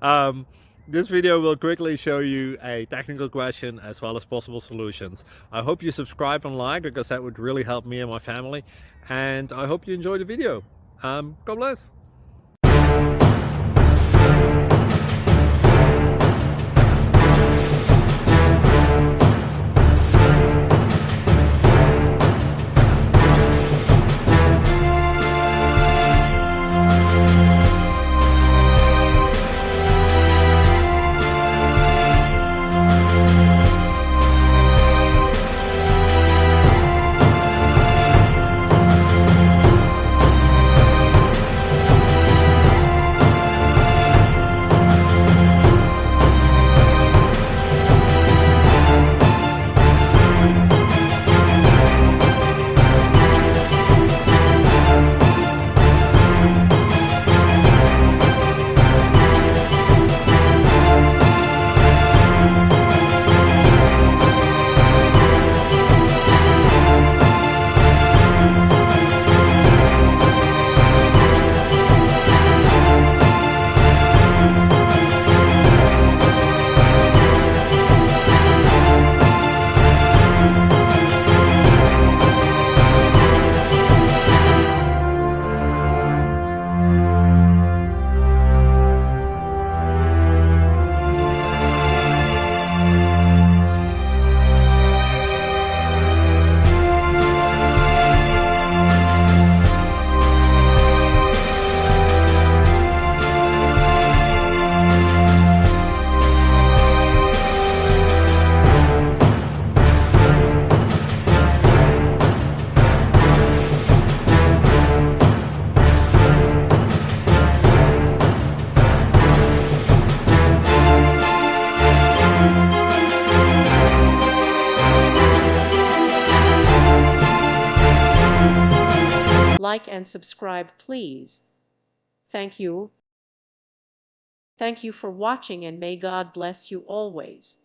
um, this video will quickly show you a technical question as well as possible solutions. I hope you subscribe and like because that would really help me and my family. And I hope you enjoy the video. God bless. Like and subscribe, please. Thank you. Thank you for watching, and may God bless you always.